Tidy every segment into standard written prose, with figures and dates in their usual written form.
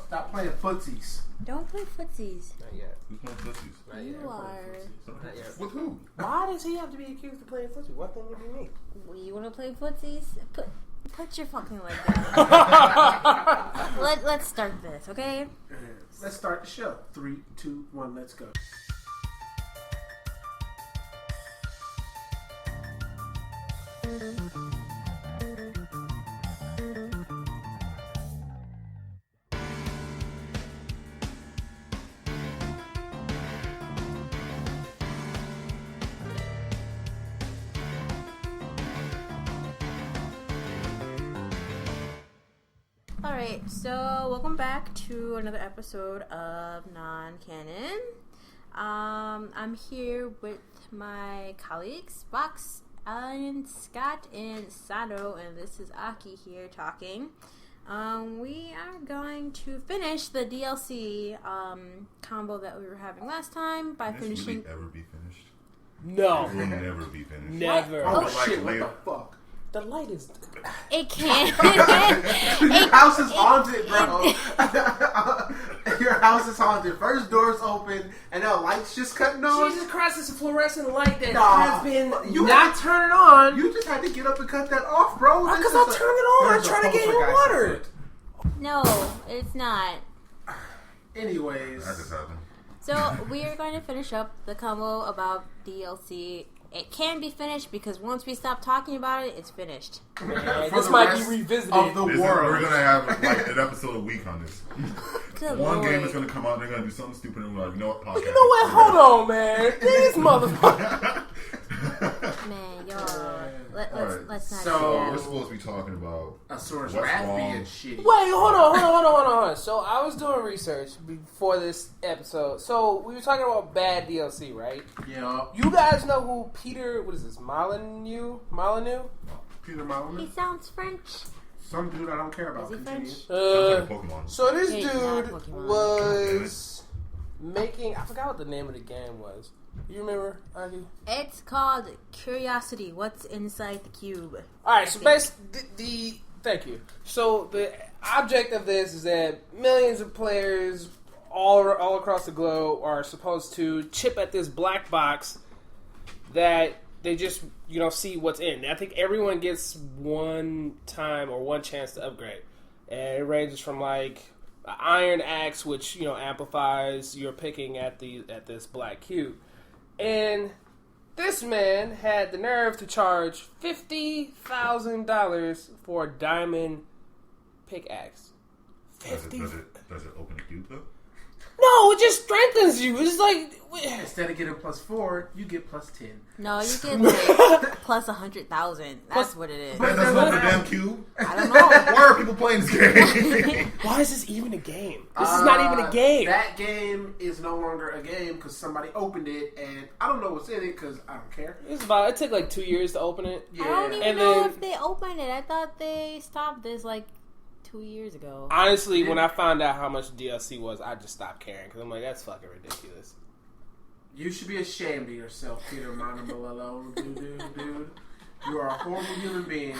Stop playing footsies. Don't play footsies. Not yet. Who's playing footsies? Not You yet. are. Not yet. With who? Why does he have to be accused of playing footsie? What thing would be me? You want to play footsies? Put your fucking leg down. Let's start this, okay? Let's start the show. 3, 2, 1, let's go. Alright, so welcome back to another episode of Non-Canon. I'm here with my colleagues, Box, Alan, Scott, and Sato, and this is Aki here talking. We are going to finish the DLC combo that we were having last time by finishing... Will it ever be finished? No. It will never be finished. Never. Oh shit, what the fuck? The light is... It can't. Your house is haunted, bro. Your house is haunted. First door's open, and now lights just cutting on. Jesus Christ, it's a fluorescent light that Nah. has been You not had- turning on. You just had to get up and cut that off, bro. Because I'll turn it on. I'm trying to get you water. No, it's not. Anyways. That just happened. So we are going to finish up the combo about DLC. It can be finished because once we stop talking about it, it's finished. Man, For this the might be rest revisited. of the world. We're going to have like an episode a week on this. Good One Lord. game is going to come out and they're going to do something stupid and we're like, you know what, podcast. You know what? Hold on, man. These motherfuckers. Man, y'all. Alright, Let's not so do We're that. supposed to be talking about A source what's rat wrong. being shitty. Wait, hold on. So I was doing research before this episode. So we were talking about bad DLC, right? Yeah. You guys know who Peter, what is this, Molyneux? Peter Molyneux. He sounds French. Some dude I don't care about. Is he Continue. French? Sounds like a Pokemon. So this Hey, not dude Pokemon. was making, I forgot what the name of the game was. You remember, Ivy? It's called Curiosity. What's inside the cube? Alright, so basically, thank you. So the object of this is that millions of players all across the globe are supposed to chip at this black box that they just, see what's in. I think everyone gets one time or one chance to upgrade. And it ranges from like an iron axe, which, amplifies your picking at this black cube. And this man had the nerve to charge $50,000 for a diamond pickaxe. Does it open the cube though? No, it just strengthens you. It's like... Instead of getting +4, you get +10. No, you get like plus 100,000. That's what it is. That doesn't open the damn cube? I don't know. Why are people playing this game? Why is this even a game? This is not even a game. That game is no longer a game because somebody opened it, and I don't know what's in it because I don't care. It took like 2 years to open it. Yeah. I don't even And know then- if they opened it. I thought they stopped this like 2 years ago. Honestly, when I found out how much DLC was, I just stopped caring because I'm like, that's fucking ridiculous. You should be ashamed of yourself, Peter Montemalillo, dude. You are a horrible human being.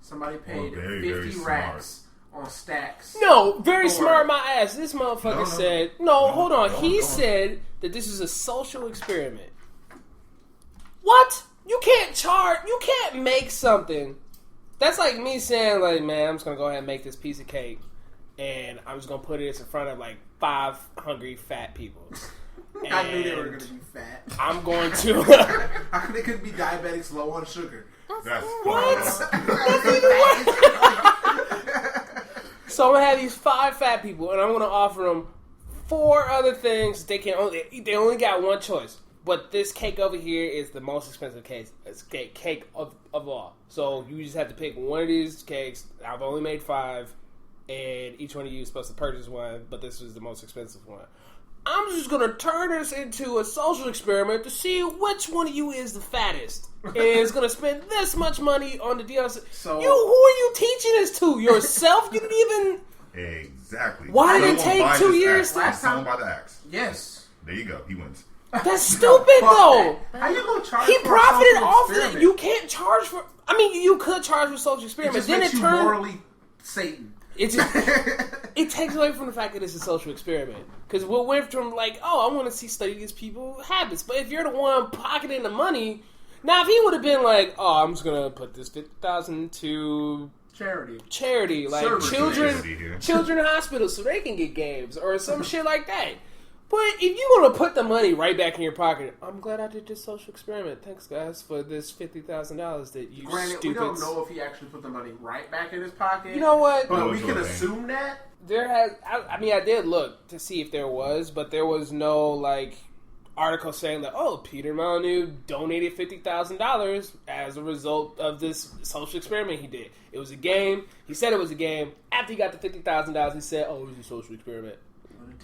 Somebody paid very, 50 very racks on stacks. No, very Or- smart my ass. This motherfucker No. said, hold on. He said that this is a social experiment. What? You can't make something. That's like me saying, like, man, I'm just going to go ahead and make this piece of cake, and I'm just going to put it in front of, like, 5 hungry, fat people. I knew they were going to be fat. I'm going to... They could be diabetics low on sugar. That's What? fine. So I'm going to have these 5 fat people, and I'm going to offer them 4 other things. They only got one choice. But this cake over here is the most expensive cake of all. So you just have to pick one of these cakes. I've only made 5, and each one of you is supposed to purchase one, but this is the most expensive one. I'm just going to turn this into a social experiment to see which one of you is the fattest. And it's going to spend this much money on the DLC. So, who are you teaching this to? Yourself? You didn't even... Exactly. Why did it Someone take buy 2 this years axe. to- Last Someone time- buy the axe. yes. There you go. He wins. That's stupid, Fuck though. that. How you gonna charge He for a profited social off of it. experiment? You can't charge for... I mean, you could charge for social It experiment. just Then makes it you turned... morally Satan. It it takes away from the fact that it's a social experiment. Because what went from like, oh, I want to study these people's habits. But if you're the one pocketing the money, now if he would have been like, oh, I'm just gonna put this $50,000 to charity, like children hospitals, so they can get games or some shit like that. But if you want to put the money right back in your pocket, I'm glad I did this social experiment. Thanks, guys, for this $50,000 that you stupids. We don't know if he actually put the money right back in his pocket. You know what? But we can assume that. I did look to see if there was, but there was no, like, article saying that, oh, Peter Molyneux donated $50,000 as a result of this social experiment he did. It was a game. He said it was a game. After he got the $50,000, he said, oh, it was a social experiment.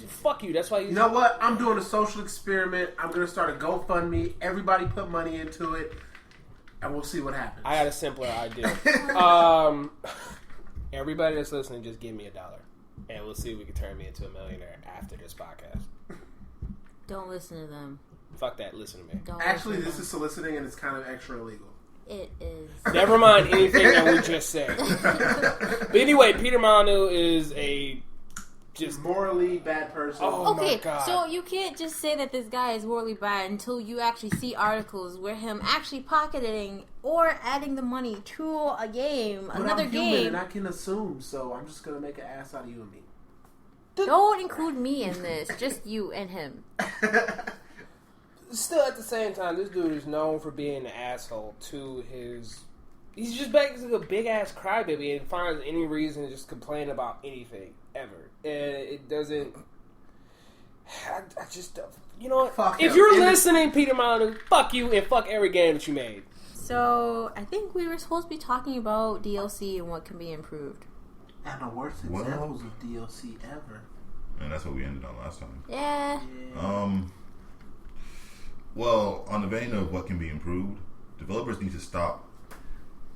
Fuck you. That's why you know what? I'm doing a social experiment. I'm going to start a GoFundMe. Everybody put money into it, and we'll see what happens. I got a simpler idea. Everybody that's listening, just give me $1, and we'll see if we can turn me into a millionaire after this podcast. Don't listen to them. Fuck that. Listen to me. Actually, this is soliciting, and it's kind of extra illegal. It is. Never mind anything that we just said. But anyway, Peter Molyneux is a just morally bad person. Oh, okay, my God. So you can't just say that this guy is morally bad until you actually see articles where him actually pocketing or adding the money to a game, but another I'm game. human and I can assume, so I'm just gonna make an ass out of you and me. Don't include me in this. Just you and him. Still, at the same time, this dude is known for being an asshole to his. He's just basically a big ass crybaby and finds any reason to just complain about anything ever. And it doesn't. I just, you know what? Fuck if him. you're listening, Peter Molyneux, fuck you and fuck every game that you made. So I think we were supposed to be talking about DLC and what can be improved. And the worst examples of DLC ever. And that's what we ended on last time. Yeah. Well, on the vein of what can be improved, developers need to stop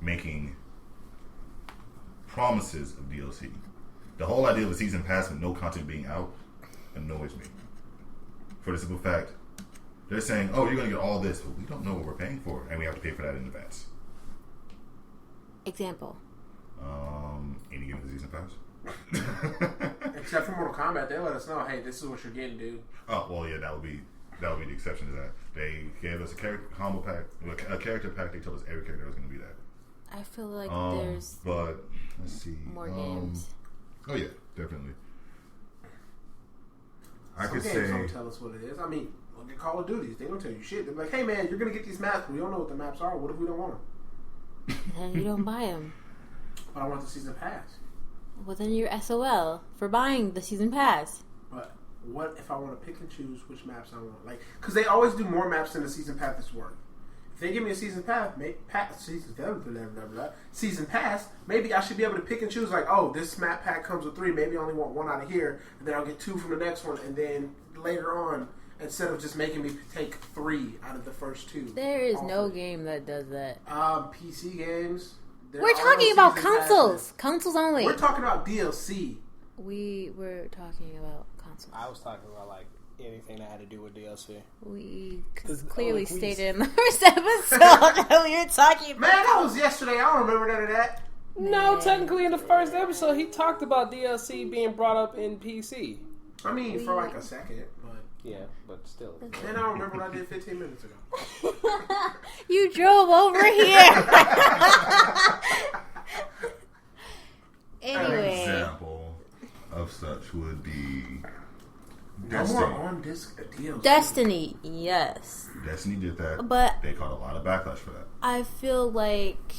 making promises of DLC. The whole idea of a season pass with no content being out annoys me. For the simple fact, they're saying, oh, you're going to get all this, but we don't know what we're paying for, and we have to pay for that in advance. Example. Any given season pass? Except for Mortal Kombat, they let us know, hey, this is what you're getting, dude. Oh, well, yeah, that would be the exception to that. They gave us a character combo pack, a character pack. They told us every character was going to be that. I feel like there's but let's see more games. Oh yeah, definitely. I Some could games say don't tell us what it is. I mean, look at Call of Duty. They don't tell you shit. They're like, hey man, you're going to get these maps, but we don't know what the maps are. What if we don't want them? Then you don't buy them. But I want the season pass. Well, then you're SOL for buying the season pass. But what if I want to pick and choose which maps I want? Like, because they always do more maps than the season pass is worth. If they give me a season pass, season pass, maybe I should be able to pick and choose. Like, oh, this map pack comes with 3. Maybe I only want 1 out of here, and then I'll get 2 from the next one, and then later on, instead of just making me take 3 out of the first 2. There is no game that does that. PC games. We're talking about consoles. Consoles only. We're talking about DLC. We were talking about consoles. I was talking about like anything that had to do with DLC. We clearly stated in the first episode that we were talking about. Man, that was yesterday. I don't remember none of that. No, technically in the first episode he talked about DLC being brought up in PC. I mean, for like a second, but yeah, but still. And I don't remember what I did 15 minutes ago. You drove over here. Anyway. An example of such would be Destiny. No more on disc DLC. Destiny, yes. Destiny did that, but they caught a lot of backlash for that. I feel like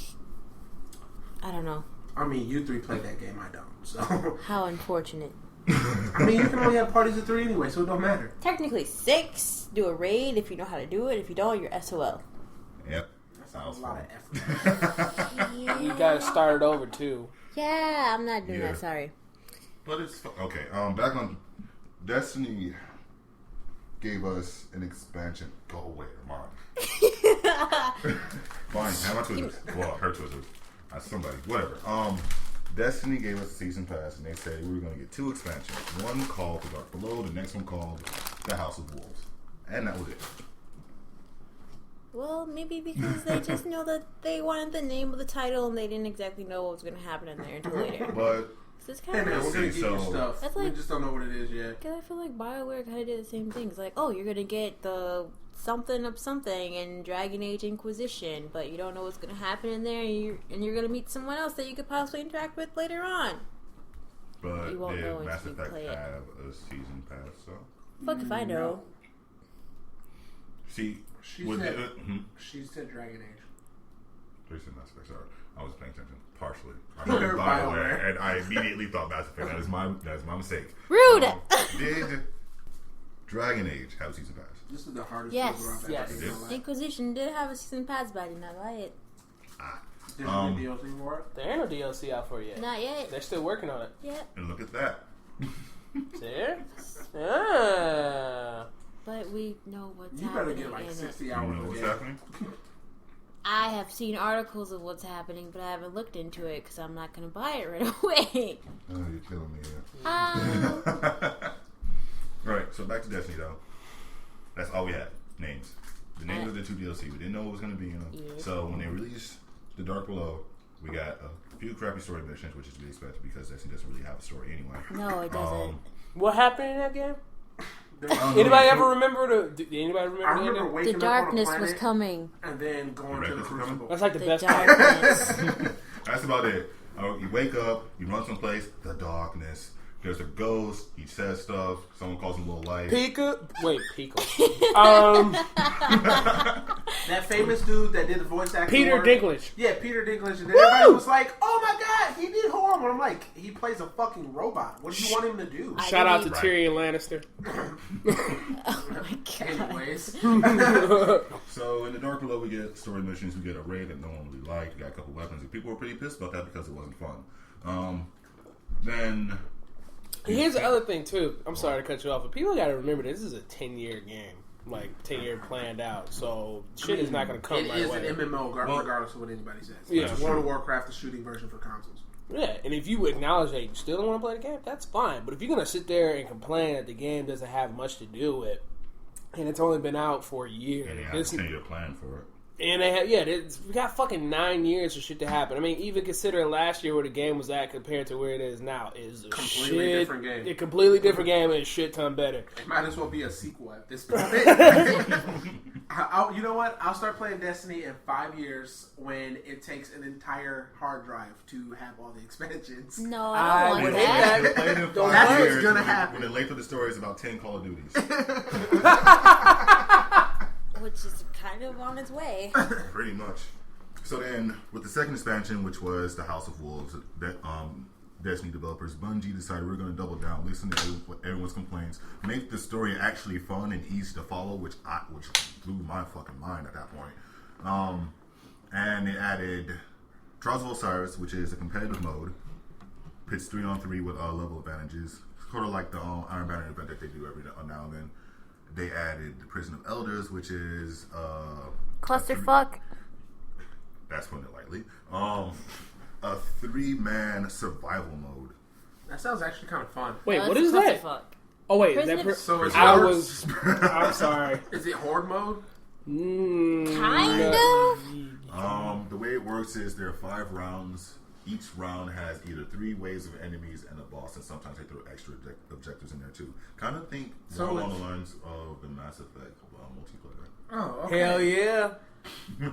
I don't know. I mean, you 3 play that game, I don't. So how unfortunate. I mean, you can only have parties of 3 anyway, so it don't matter. Technically 6. Do a raid if you know how to do it. If you don't, you're SOL. Yep. That's a lot of effort. Yeah. You gotta start it over too. Yeah, I'm not doing that. Sorry. But it's okay. Back on Destiny gave us an expansion. Go away, Mom. Fine, have my Twizzlers. Well, her Twizzlers. Somebody, whatever. Destiny gave us a season pass, and they said we were going to get 2 expansions. One called The Dark Below, the next one called The House of Wolves. And that was it. Well, maybe because they just know that they wanted the name of the title and they didn't exactly know what was going to happen in there until later. But It's kind Hey of man, we're gonna See, get you so- stuff. That's We like- just don't know what it is yet. Because I feel like BioWare kind of did the same thing. It's like, oh, you're going to get the something of something in Dragon Age Inquisition, but you don't know what's going to happen in there, and you're going to meet someone else that you could possibly interact with later on. But You won't know did Mass until you Effect play it. have a season pass? So Fuck if I know. see, She with said, it, she said Dragon Age. They said Mass Effect. Sorry, I was paying attention partially. I Heard heard BioWare. BioWare, and I immediately thought Mass Effect. That is my mistake. Rude! Did Dragon Age have a season pass? This is the hardest Yes. puzzle I've ever Yes. seen in my life. Inquisition did have a season pass, but I did not buy it. Did you get DLC for it? There ain't no DLC out for it yet. Not yet. They're still working on it. Yet. And look at that. See? Ah. But we know what's You better happening get like in 60 You hours know of what's game. happening? I have seen articles of what's happening, but I haven't looked into it because I'm not going to buy it right away. Oh, you're killing me. Um, Alright, so back to Destiny though. That's all we had. Names. The names of the 2 DLC. We didn't know what was going to be in them. Yeah. So when they released The Dark Below, we got a few crappy story missions, which is to be expected because Destiny doesn't really have a story anyway. no, it doesn't. What happened in that game? Um, Anybody ever remember did anybody remember I the remember ending? waking The up on a darkness was planet coming. and then going The to the darkness was coming? Crucible. That's like the The best part. darkness. That's about it. You wake up, you run someplace, the darkness. There's a ghost. He says stuff. Someone calls him Little Light. Pika? Wait, Pika. That famous dude that did the voice acting. Peter work. Dinklage. Yeah, Peter Dinklage. And then everybody was like, "Oh my god, he did horrible." I'm like, he plays a fucking robot. What do you want him to do? Shout out to Right. Tyrion Lannister. Oh my god. Anyways, So in the Dark Below, we get story missions. We get a raid that no one really liked. We got a couple weapons, and people were pretty pissed about that because it wasn't fun. Then Here's the other thing too. I'm sorry to cut you off, but people got to remember this is a 10-year game, like 10-year planned out. So shit is not going to come it right is away. an MMO, Well, regardless of what anybody says. yeah, It's true. World of Warcraft, the shooting version for consoles. Yeah, and if you acknowledge that you still don't want to play the game, that's fine. But if you're going to sit there and complain that the game doesn't have much to do with, and it's only been out for a year, and they have a 10-year plan for it. and they have, we got fucking 9 years for shit to happen. I mean, even considering last year where the game was at compared to where it is now, is a Completely shit, different game. A completely different game and a shit ton better. It might as well be a sequel at this point. You know what? I'll start playing Destiny in 5 years when it takes an entire hard drive to have all the expansions. No, I I don't would want hate that. that. Played in Don't 5 That's what's years gonna when- happen. When the length of the story is about 10 Call of Duties. Which is kind of on its way. Pretty much. So then, with the second expansion, which was the House of Wolves, that Destiny developers, Bungie decided we're going to double down, listen to everyone's complaints, make the story actually fun and easy to follow, which blew my fucking mind at that point. And they added Trials of Osiris, which is a competitive mode, pits 3-on-3 with level advantages, sort of like the Iron Banner event that they do every now and then. They added the Prison of Elders, which is Clusterfuck. that's putting it lightly. A 3-man survival mode. That sounds actually kind of fun. Wait, No, what it's is that? Clusterfuck. Oh wait, Prison that of- So it's I hordes? I'm sorry. Is it horde mode? Kind of. The way it works is there are 5 rounds. Each round has either 3 waves of enemies and a boss, and sometimes they throw extra objectives in there too. Kind of think So more along it's- the lines of the Mass Effect multiplayer. Oh, okay. Hell yeah!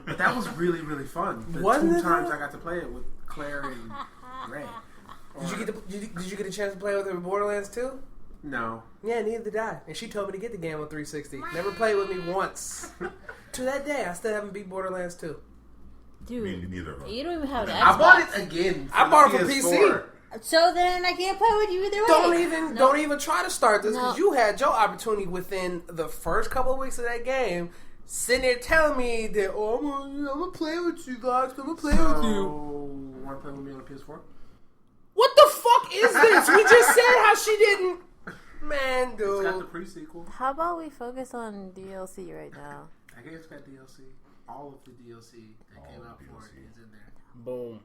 But that was really, really fun. The Wasn't 2 it times though? I got to play it with Claire and Ray. Did you get a chance to play with her in Borderlands 2? No. Yeah, neither did I. And she told me to get the game on 360. Never played with me once. To that day, I still haven't beat Borderlands 2. Dude, Neither of us. you don't even have an I bought Xbox. it again. For I bought it the for PS4. PC. So then I can't play with you either way. Don't even try to start this because No. you had your opportunity within the first couple of weeks of that game, sitting there telling me that I'm gonna play with you guys. I'm gonna play with you. Want to play with me on the PS4? What the fuck is this? We just said how she didn't. Man, It's got the dude. pre-sequel. How about we focus on DLC right now? I guess it's got DLC. All of the DLC that came All out the for it DLC. is in there. Boom.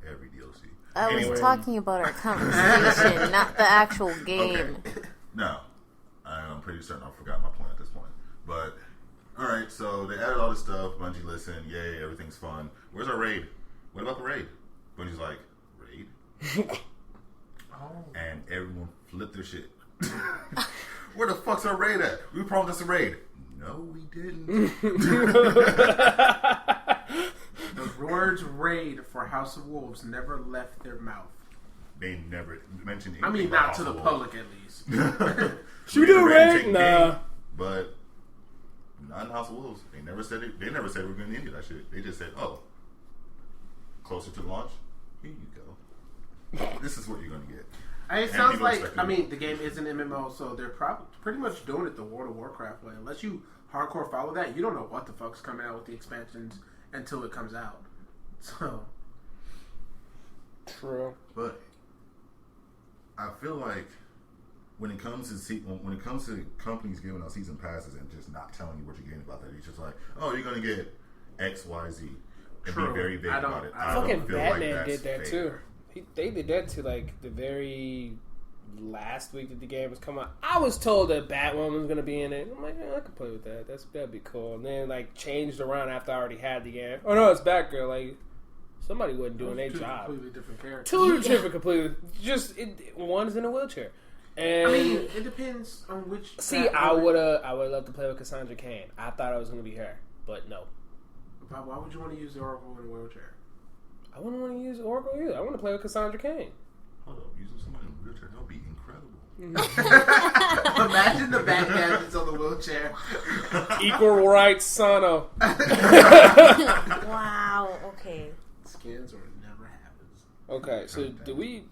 Every DLC. I was Anyway. talking about our conversation, not the actual game. Okay. No, I'm pretty certain I forgot my point at this point. But alright, so they added all this stuff. Bungie listened, yay, everything's fun. Where's our raid? What about the raid? Bungie's like, raid? and everyone flipped their shit. Where the fuck's our raid at? We promised us a raid. No, we didn't. The words "raid" for House of Wolves never left their mouth. They never mentioned anything. I mean, about not to House the of public at least. Should we do a raid? Nah. Game, but not in House of Wolves. They never said it. They never said we're going to end that shit. They just said, "Oh, closer to launch, here you go. This is what you're going to get." It sounds like, I mean, the game is an MMO, so they're probably pretty much doing it the World of Warcraft way. Unless you hardcore follow that, you don't know what the fuck's coming out with the expansions until it comes out. So true. But I feel like when it comes to companies giving out season passes and just not telling you what you're getting about that, it's just like, oh, you're going to get X, Y, Z, and be very vague about it. I fucking don't feel Batman like did that fair. too. They did that to like the very last week that the game was coming out. I was told that Batwoman was going to be in it. I'm like, yeah, I could play with that. That'd be cool. And then like changed around after I already had the game. Oh no, it's Batgirl. Like somebody wasn't doing their job. Completely different characters. Two different completely. Just one's in a wheelchair. And I mean, it depends on which. See, I would loved to play with Cassandra Cain. I thought it was going to be her, but no. Why would you want to use the Oracle in a wheelchair? I wouldn't want to use Oracle either. I want to play with Cassandra Cain. Hold up, using somebody in a wheelchair, that would be incredible. Imagine the back gadgets on the wheelchair. Equal rights, Sano. Wow. Okay. Skins or it never happens. Okay, so we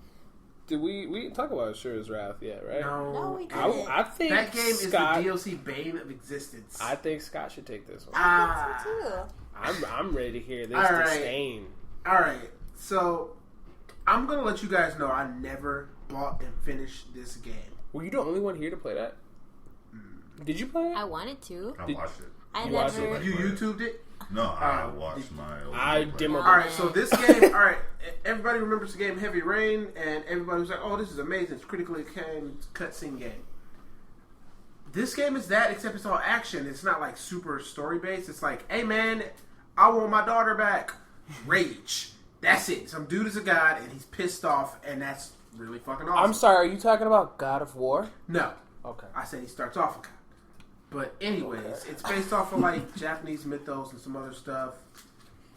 didn't talk about Shura's Wrath yet, right? No, we didn't. I think that game Scott, is the DLC bane of existence. I think Scott should take this one. I think so too. I'm ready to hear this All right. disdain. All right, so I'm gonna let you guys know I never bought and finished this game. Were you the only one here to play that? Did you play it? I wanted to. I watched it. I You watched never. it? You YouTubed it? No, I watched my old I gameplay. demoed All right, so this game. All right, everybody remembers the game Heavy Rain, and everybody was like, "Oh, this is amazing! It's critically acclaimed cutscene game." This game is that, except it's all action. It's not like super story based. It's like, "Hey man, I want my daughter back." Rage. That's it. Some dude is a god, and he's pissed off, and that's really fucking awesome. I'm sorry, are you talking about God of War? No. Okay. I said he starts off a god. But anyways, it's based off of like Japanese mythos and some other stuff.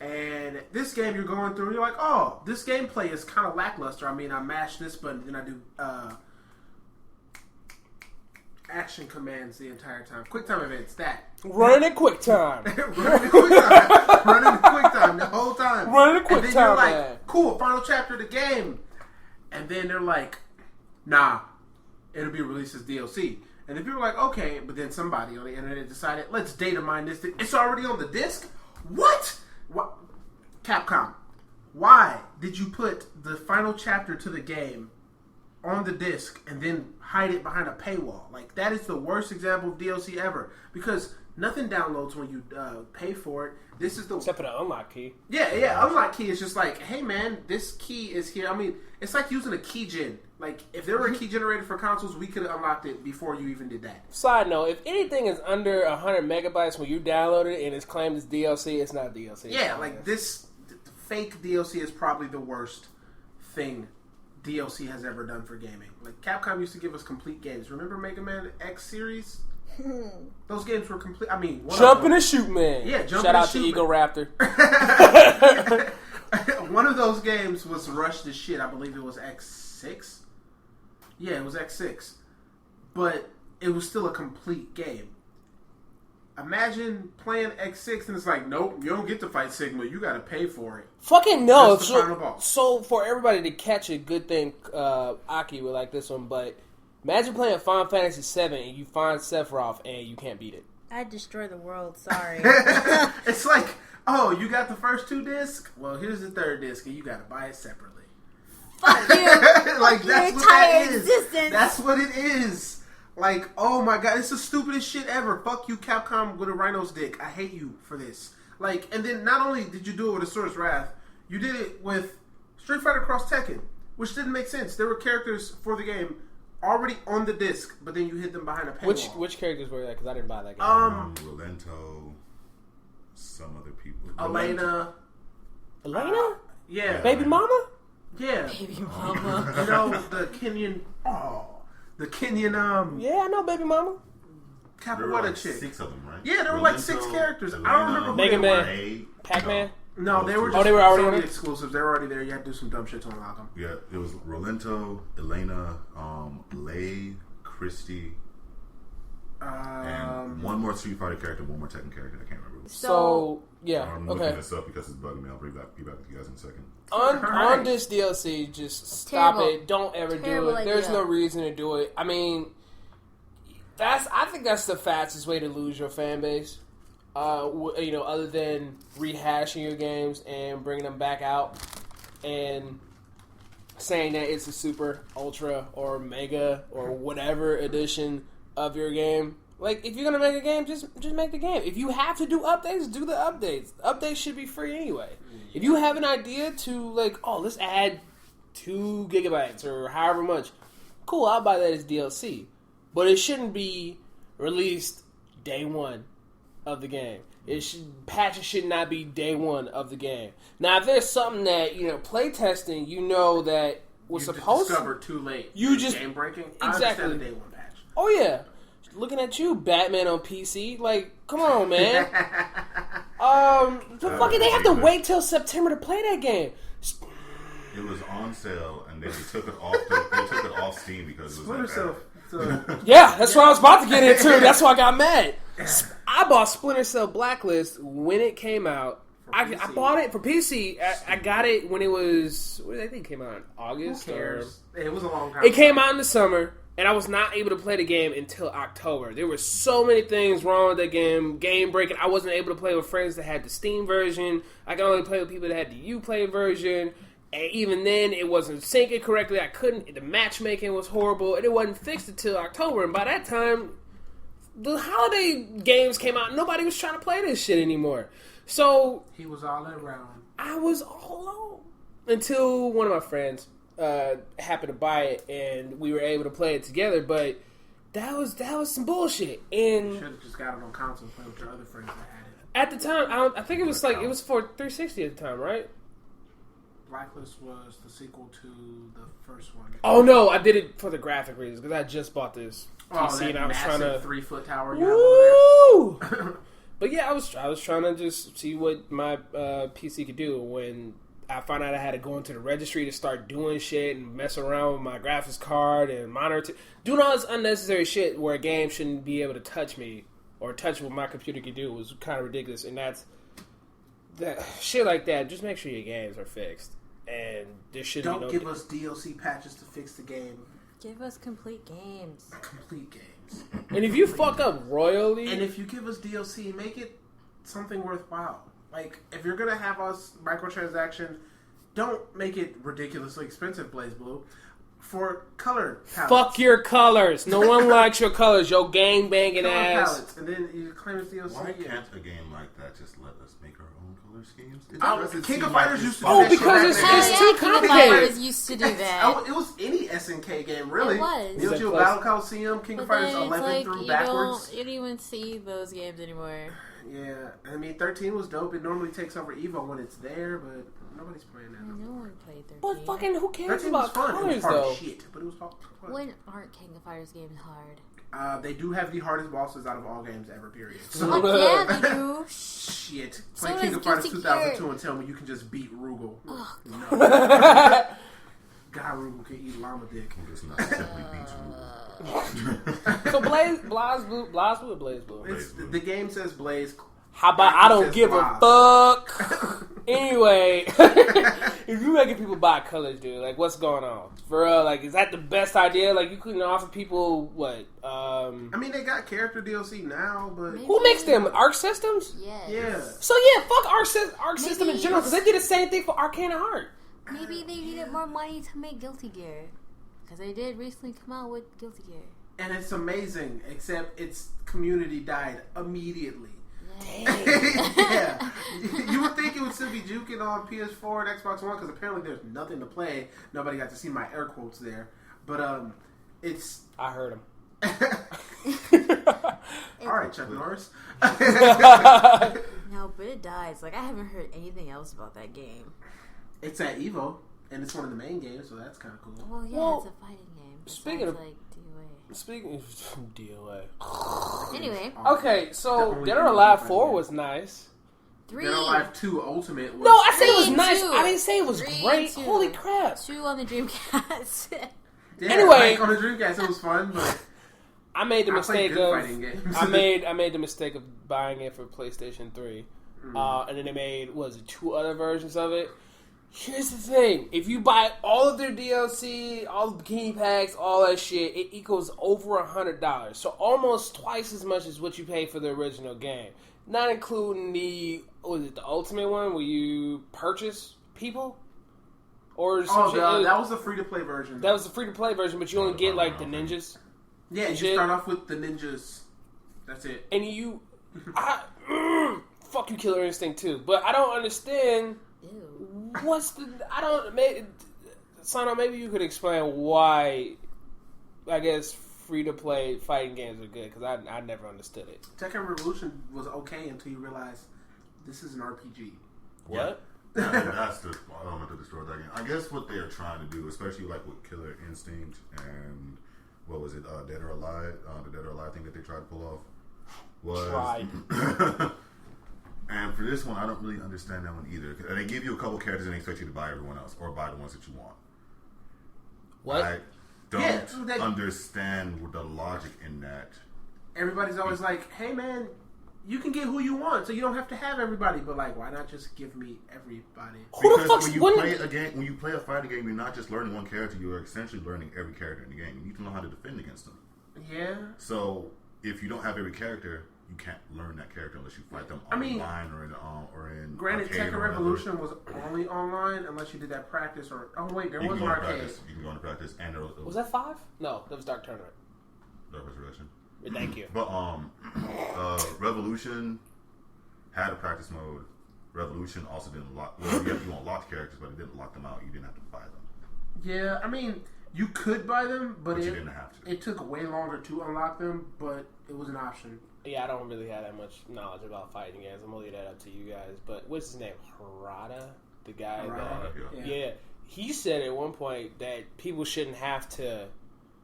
And this game you're going through, you're like, oh, this gameplay is kind of lackluster. I mean, I mash this button, then I do action commands the entire time. QuickTime events, that. Running in QuickTime. Running in QuickTime. Running in QuickTime the whole time. Running in And then you're QuickTime, like, man. cool, final chapter of the game. And then they're like, nah, it'll be released as DLC. And then people are like, okay, but then somebody on the internet decided, let's data mine this thing. It's already on the disc? What? Capcom, why did you put the final chapter to the game on the disc and then hide it behind a paywall? Like, that is the worst example of DLC ever. Because nothing downloads when you pay for it. This is the... Except for the unlock key. Yeah, unlock key is just like, hey man, this key is here. I mean, it's like using a key gen. Like, if there were a key generator for consoles, we could have unlocked it before you even did that. Side note, if anything is under 100 megabytes when you download it and it's claimed as DLC, it's not DLC. Yeah, like this fake DLC is probably the worst thing DLC has ever done for gaming. Like, Capcom used to give us complete games. Remember Mega Man X series? Those games were complete. I mean, Jumping and Shoot Man. Yeah, Jumping Shout and out Shoot to Eagle Raptor. One of those games was rushed as shit. I believe it was X6. Yeah, it was X6. But it was still a complete game. Imagine playing X6 and it's like, nope, you don't get to fight Sigma. You got to pay for it. Fucking no. That's the final boss. So for everybody to catch a good thing, Aki would like this one, but imagine playing Final Fantasy VII and you find Sephiroth and you can't beat it. I destroy the world. Sorry. It's like, oh, you got the first 2 discs? Well, here's the 3rd disc and you got to buy it separately. Fuck you. Like, Fuck that's your what entire that is. existence. That's what it is. Like, oh my god, it's the stupidest shit ever. Fuck you, Capcom, with a rhino's dick. I hate you for this. Like, and then not only did you do it with Asura's Wrath, you did it with Street Fighter Cross Tekken, which didn't make sense. There were characters for the game already on the disc, but then you hid them behind a paywall. Which characters were that? Because I didn't buy that game. Rolento, some other people. Elena. Elena? Yeah. Baby Mama? Yeah. Baby mama. You know, the Kenyan... Yeah, I know, baby mama. There were Capoeira like chick. 6 of them, right? Yeah, there were like 6 characters. I don't remember who Mega they Man. were. Ray, Pac-Man? No, they were Oh, just they were already on Sony it? exclusives. They were already there. You had to do some dumb shit to unlock them. Yeah, it was Rolento, Elena, Lay, Christy, and one more Street Fighter character, one more Tekken character. I can't remember. So yeah, I'm okay. looking this up because it's bugging me. I'll be back with you guys in a second. On this DLC, just stop Terrible. it. Don't ever Terrible do it. There's idea. no reason to do it. I mean, I think that's the fastest way to lose your fan base. Other than rehashing your games and bringing them back out and saying that it's a super, ultra, or mega, or whatever edition of your game. Like, if you're gonna make a game, just make the game. If you have to do updates, do the updates. Updates should be free anyway. If you have an idea to, like, let's add 2 gigabytes or however much, cool, I'll buy that as DLC. But it shouldn't be released day one of the game. Patches should not be day one of the game. Now, if there's something that, playtesting, that was supposed to... discovered too late. You just... Game breaking? Exactly. I understand the day one patch. Oh, yeah. Looking at you, Batman on PC. Like, come on, man. They have to wait till September to play that game. It was on sale, and then they took it off Steam because it was Splinter Cell. Yeah, that's what I was about to get into. That's why I got mad. I bought Splinter Cell Blacklist when it came out. I bought it for PC. I got it when it was... I think it came out in August. Who cares? It was a long time. It came out in the summer, and I was not able to play the game until October. There were so many things wrong with that game. Game breaking. I wasn't able to play with friends that had the Steam version. I could only play with people that had the Uplay version. And even then, it wasn't syncing correctly. I couldn't. The matchmaking was horrible, and it wasn't fixed until October. And by that time, the holiday games came out, and nobody was trying to play this shit anymore. So he was all around. I was all alone until one of my friends happened to buy it, and we were able to play it together. But that was some bullshit. And you should have just got it on console and played with your other friends that had it. at the time, I think it was for 360 at the time, right? Blacklist was the sequel to the first one. Oh no, I did it for the graphic reasons because I just bought this PC that and I was trying to 3-foot tower you have over there. Woo! But yeah, I was trying to just see what my PC could do. When I found out I had to go into the registry to start doing shit and mess around with my graphics card and monitor, doing all this unnecessary shit where a game shouldn't be able to touch me or touch what my computer could do was kind of ridiculous. And that shit like that. Just make sure your games are fixed. And there shouldn't be no... Don't give us DLC patches to fix the game. Give us complete games. Complete games. And if you fuck up royally... And if you give us DLC, make it something worthwhile. Like, if you're going to have us microtransaction, don't make it ridiculously expensive, BlazBlue. For color palettes. Fuck your colors. No one likes your colors. Your gang banging color ass. palettes. And then you claim it's DLC. Why can't a game like that just let us make our own color schemes? King of Fighters used to do Oh, that because shit back it's then. too King of complicated. Fighters used to do that. It was any SNK game, really. It was. Neo Geo Battle Coliseum, King of Fighters then 11 it's through like, backwards. you don't even see those games anymore. Yeah, I mean 13 was dope. It normally takes over Evo when it's there, but nobody's playing that. No one played 13. But fucking who cares 13 was about fun. It colors was hard though? as shit, but it was fun. When aren't King of Fighters games hard? They do have the hardest bosses out of all games ever, period. Fuck yeah, they do. Shit. So Play King does of Fighters Guilty 2002 Gear. and tell me you can just beat Rugal. Oh, No. God, Rugal can eat llama dick. It's not simply beats So BlazBlue or BlazBlue? It's, the game says Blaze. How about I don't Says give a Blaz. fuck? Anyway, if you making people buy colors, dude, like what's going on? For real, like is that the best idea? Like you couldn't offer people what? I mean, they got character DLC now, but Maybe. Who makes them? Arc Systems? Yes. yeah. So yeah, fuck Arc System in general because they did the same thing for Arcane Heart. Maybe they needed more money to make Guilty Gear. Because they did recently come out with Guilty Gear. And it's amazing, except its community died immediately. Yeah. You would think it would still be juking on PS4 and Xbox One because apparently there's nothing to play. Nobody got to see my air quotes there. But it's... I heard him. Alright, Chuck Norris. No, but it dies. Like, I haven't heard anything else about that game. It's at Evo. And it's one of the main games, so that's kind of cool. Well, yeah, Well, it's a fighting game. speaking of- like DOA. Speaking of DOA. Anyway, Okay, so Definitely Dead or Alive fighting 4 game. was nice. 3. Dead or Alive 2 Ultimate was... No, I said it was 3 and nice. 2. I didn't say it was 3 great. and 2. Holy crap. 2 on the Dreamcast. Yeah, Anyway. like, on the Dreamcast it was fun, but... I made the I play mistake good of fighting games. I made the mistake of buying it for PlayStation 3. And then they made 2 other versions of it. Here's the thing. If you buy all of their DLC, all the bikini packs, all that shit, it equals over $100. So almost twice as much as what you pay for the original game. Not including the ultimate one where you purchase people? Or some shit. that was the free-to-play version. That was the free-to-play version, but you only get like the ninjas. Yeah, you shit. start off with the ninjas. That's it. And fuck you, Killer Instinct too. But I don't understand Ew. what's the. I don't. Sano, maybe you could explain why. I guess free to play fighting games are good because I never understood it. Tekken Revolution was okay until you realize this is an RPG. What? That's the element to destroy that game. I guess what they're trying to do, especially like with Killer Instinct and what was it, Dead or Alive, the Dead or Alive thing that they tried to pull off was. And for this one, I don't really understand that one either. They give you a couple characters and they expect you to buy everyone else or buy the ones that you want. What? I don't understand the logic in that. Everybody's always like, hey man, you can get who you want, so you don't have to have everybody. But like, why not just give me everybody? Who the Because fuck's when you winning? play a game, when you play a fighting game, you're not just learning one character. You're essentially learning every character in the game. You need to know how to defend against them. Yeah. So if you don't have every character, you can't learn that character unless you fight them online or in. Granted, arcade Tekken or whatever. Revolution was only online unless you did that practice or there You was can an go into arcade. practice. You can go into practice, and there Was that 5? No, that was Dark Tournament. Dark Resurrection. Thank you. But Revolution had a practice mode. Revolution also didn't lock. Well, you unlocked characters, but it didn't lock them out. You didn't have to buy them. Yeah, I mean, you could buy them, but you didn't have to. It took way longer to unlock them, but it was an option. Yeah, I don't really have that much knowledge about fighting games. I'm gonna leave that up to you guys. But what's his name? Harada? The guy Harada, that... yeah. Yeah. He said at one point that people shouldn't have to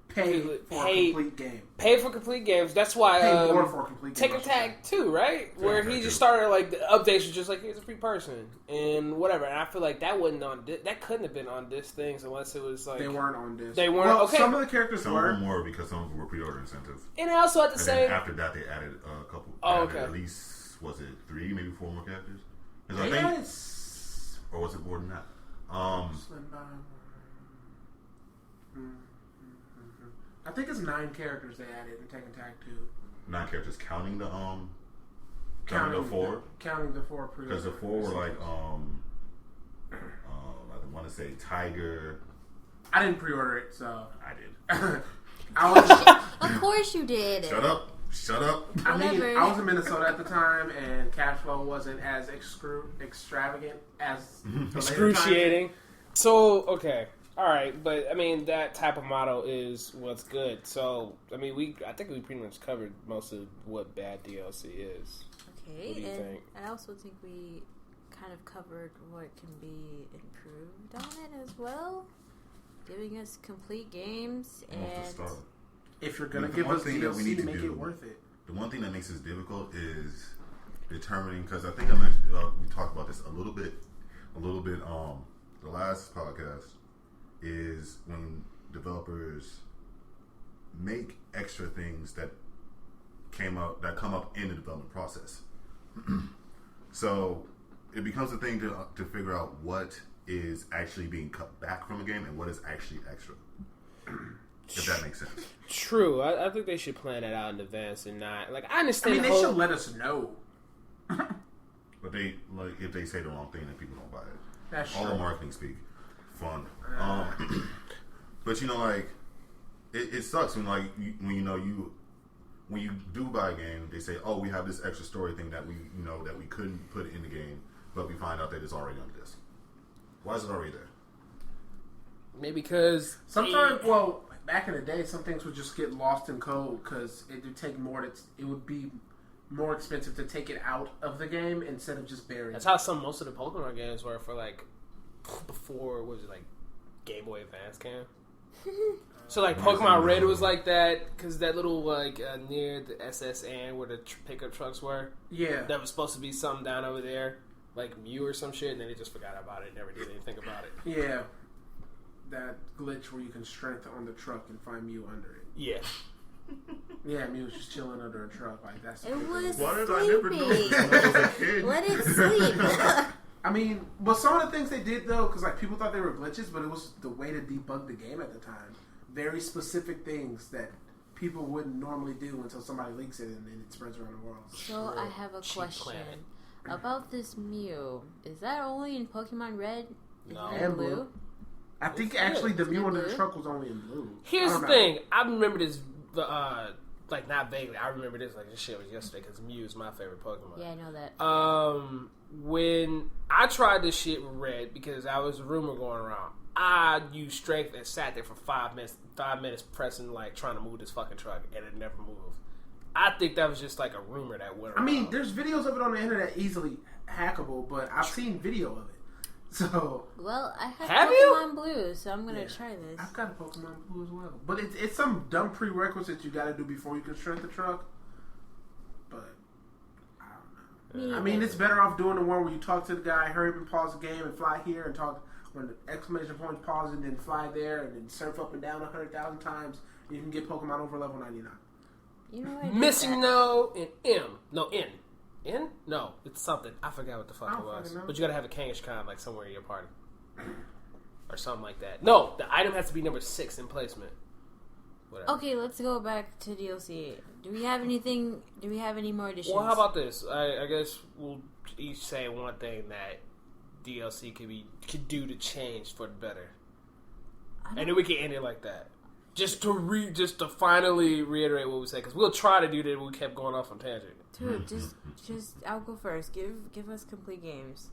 Pay for a complete game. pay for complete games. That's why Pay more for a complete game. Tekken Tag 2, right? Where he Tag just 2. started like the updates was just like here's a free person and whatever. And I feel like that wasn't on that couldn't have been on disc things unless it was like They weren't on this. They weren't? Well, Okay. some of the characters Some were. of them were because some of them were pre-order incentives. and also at the And same then after that, they added a couple. Oh, added okay. At least was it 3, maybe 4 more characters? 'Cause I Yeah, think, it's or was it more than that? Slim by. I think it's 9 characters they added in Tekken Tag 2. 9 characters counting the counting the 4. Counting the 4 pre. Because the 4 were like I want to say Tiger. I didn't pre-order it, so I did. I was. Of course you did. Shut up. I mean, Whatever. I was in Minnesota at the time, and cash flow wasn't as extravagant as the later excruciating. So okay, all right, but I mean that type of model is what's good. So I mean, I think we pretty much covered most of what bad DLC is. Okay, What do you and think? I also think we kind of covered what can be improved on it as well, giving us complete games and If you're gonna The give one us thing that we need DLC, to make do- it worth it. The one thing that makes this difficult is determining, because I think I mentioned we talked about this a little bit. The last podcast is when developers make extra things that come up in the development process. So it becomes a thing to figure out what is actually being cut back from a game and what is actually extra. If that makes sense. True, I think they should plan that out in advance and not like I I understand. mean, the they whole, should let us know. But if they say the wrong thing, then people don't buy it. That's All true. the marketing speak. Fun. But it sucks when when you do buy a game, they say, "Oh, we have this extra story thing that we couldn't put in the game," but we find out that it's already on disc. Why is it already there? maybe because Sometimes, back in the day, some things would just get lost in code because it would take more. It would be more expensive to take it out of the game instead of just burying that's it. how most of the Pokemon games were for like before was it like Game Boy Advance came. So like Pokemon Red was like that because that little like near the SSN where the pickup trucks were. Yeah, that was supposed to be something down over there, like Mew or some shit, and then they just forgot about it and never did anything about it. Yeah, that glitch where you can strength on the truck and find Mew under it. Yeah. Yeah, Mew's just chilling under a truck. Like that's. It was Why did I never know this when I was a kid? Let it sleep. I mean, but some of the things they did though, because like people thought they were glitches, but it was the way to debug the game at the time. Very specific things that people wouldn't normally do until somebody leaks it and then it spreads around the world. So I have a question about this Mew. Is that only in Pokemon Red? No. Is it in blue? I think actually the Mew under the truck was only in blue. Here's the thing. I remember this, like not vaguely. I remember this like this shit was yesterday because Mew is my favorite Pokemon. Yeah, I know that. When I tried this shit with Red because I was a rumor going around. I used strength and sat there for 5 minutes. 5 minutes pressing like trying to move this fucking truck and it never moved. I think that was just like a rumor that went around. I mean, there's videos of it on the internet easily hackable, but I've seen video of it. So, well, I have you? Pokemon Blue, so I'm gonna try this. I've got a Pokemon Blue as well, but it's some dumb prerequisite you got to do before you can strength the truck. But I don't know. I mean, it's better off doing the one where you talk to the guy, hurry up and pause the game, and fly here and talk when the exclamation point pause and then fly there and then surf up and down 100,000 times. You can get Pokemon over level 99. You know what? Missing no and M. No, N. N? No, it's something. I forgot what the fuck it was. But you gotta have a Kangaskhan like somewhere in your party. Or something like that. No, the item has to be number 6 in placement. Whatever. Okay, let's go back to DLC. Do we have anything? Do we have any more additions? Well, how about this? I guess we'll each say one thing that DLC could do to change for the better. And then we can end it like that. Just to finally reiterate what we said, because we'll try to do that. We kept going off on tangent. Dude, just I'll go first. Give us complete games.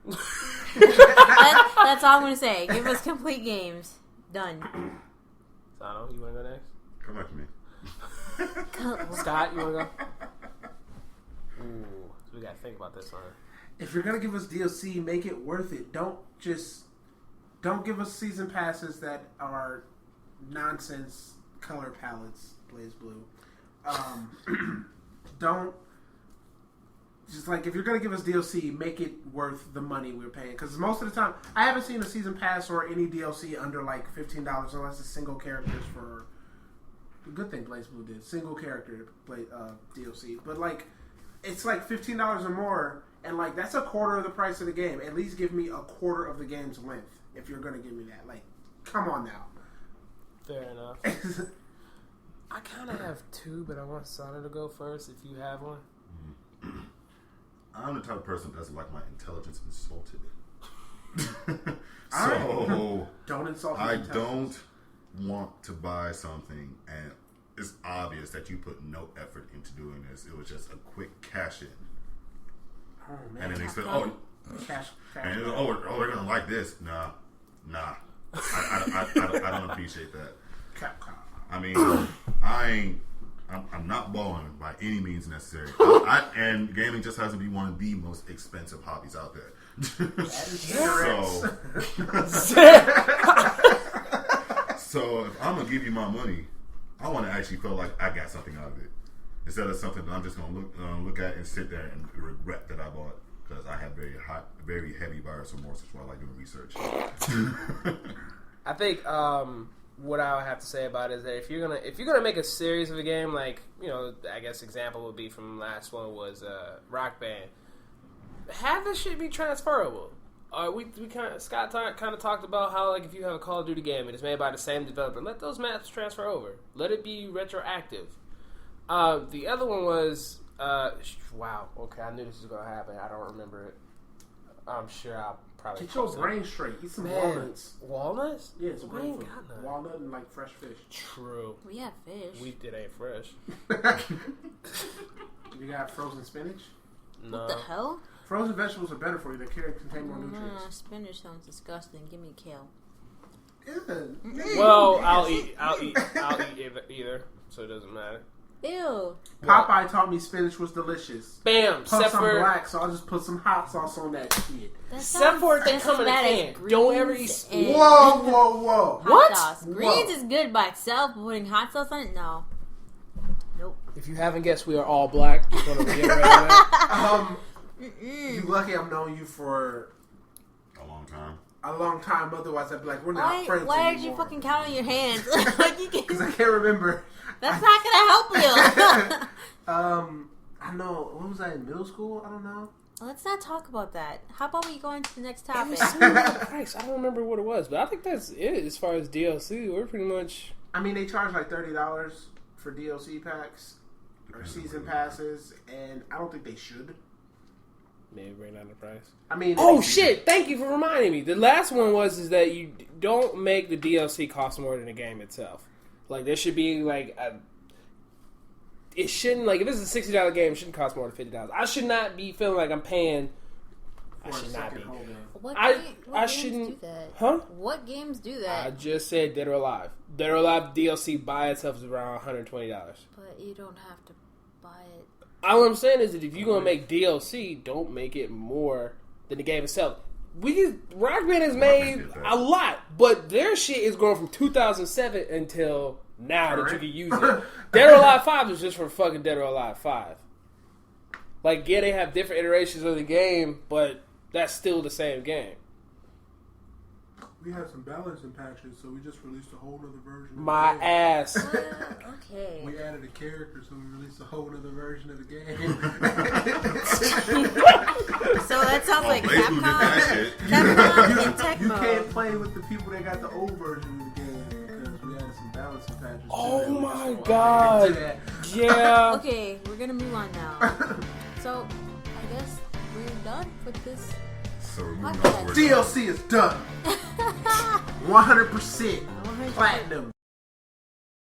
That's all I'm gonna say. Give us complete games. Done. Sano, you wanna go next? Come back to me. Scott, you wanna go? Ooh, so we gotta think about this one. If you're gonna give us DLC, make it worth it. Don't give us season passes that are nonsense color palettes. Blaze Blue. Don't just like if you're gonna give us DLC, make it worth the money we're paying. Because most of the time, I haven't seen a season pass or any DLC under like $15 unless it's single characters for. The good thing Blaze Blue did single character DLC, but like it's like $15 or more, and like that's a quarter of the price of the game. At least give me a quarter of the game's length if you're gonna give me that. Like, come on now. Fair enough. I kind of have two, but I want Sana to go first if you have one. I'm the type of person that doesn't like my intelligence insulted. So don't insult me. I don't want to buy something and it's obvious that you put no effort into doing this. It was just a quick cash in. Oh man! And then they said, cash. And it was, they're gonna like this. Nah. I don't appreciate that. Capcom. I mean, I'm not balling by any means necessary. And gaming just has to be one of the most expensive hobbies out there. So if I'm gonna give you my money, I want to actually feel like I got something out of it, instead of something that I'm just gonna look at and sit there and regret that I bought, because I have very heavy buyer's remorse. That's why I like doing research. I think what I would have to say about it is that if you're gonna make a series of a game, like, you know, I guess example would be from the last one was Rock Band. Have this shit be transferable. Scott kind of talked about how, like, if you have a Call of Duty game and it's made by the same developer, let those maps transfer over. Let it be retroactive. The other one was wow. Okay, I knew this was gonna happen. I don't remember it. I'm sure I'll probably get your brain straight. Eat some walnuts. Walnuts? Yeah, it's we ain't got none. Walnut and like fresh fish. True. We have fish. It ain't fresh. You got frozen spinach? No. What the hell? Frozen vegetables are better for you. They contain more nutrients. Spinach sounds disgusting. Give me kale. Yeah. Well, I'll eat either, so it doesn't matter. Ew. Popeye taught me spinach was delicious. Bam. Plus, Except I'm for black, so I'll just put some hot sauce on that shit. except for it they come in a can. Don't ever eat. Whoa. Hot What? sauce. Greens is good by itself, but putting hot sauce on it, no. Nope. If you haven't guessed, we are all black. Just want to reiterate that. You lucky I've known you for a long time. Otherwise, I'd be like, we're not friends Why anymore. did you fucking count on your hands? Because I can't remember. That's not gonna help you. I know. What was I in middle school? I don't know. Let's not talk about that. How about we go on to the next topic? Price. I don't remember what it was, but I think that's it as far as DLC. We're pretty much. I mean, they charge like $30 for DLC packs or season passes, and I don't think they should. Maybe bring down the price. I mean, oh shit! Thank you for reminding me. The last one is that you don't make the DLC cost more than the game itself. Like there should be like a. It shouldn't if it's a $60 game, it shouldn't cost more than $50. I should not be feeling like I'm paying. I should not be. What shouldn't. games do that? Huh? What games do that? I just said Dead or Alive. Dead or Alive DLC by itself is around $120. But you don't have to buy it. All I'm saying is that if you're gonna make DLC, don't make it more than the game itself. Rock Band has made a lot, but their shit is going from 2007 until now that you can use it. Dead or Alive 5 is just for fucking Dead or Alive 5. Like, yeah, they have different iterations of the game, but that's still the same game. We had some balancing patches, so we just released a whole other version. My ass. Okay. We added a character, so we released a whole other version of the game. So that sounds like Capcom and Tecmo. You can't play with the people that got the old version of the game because we added some balancing patches. Oh my god. Yeah. Okay, we're gonna move on now. So, I guess we're done with this. So we're moving Okay. on. DLC is done. 100% platinum.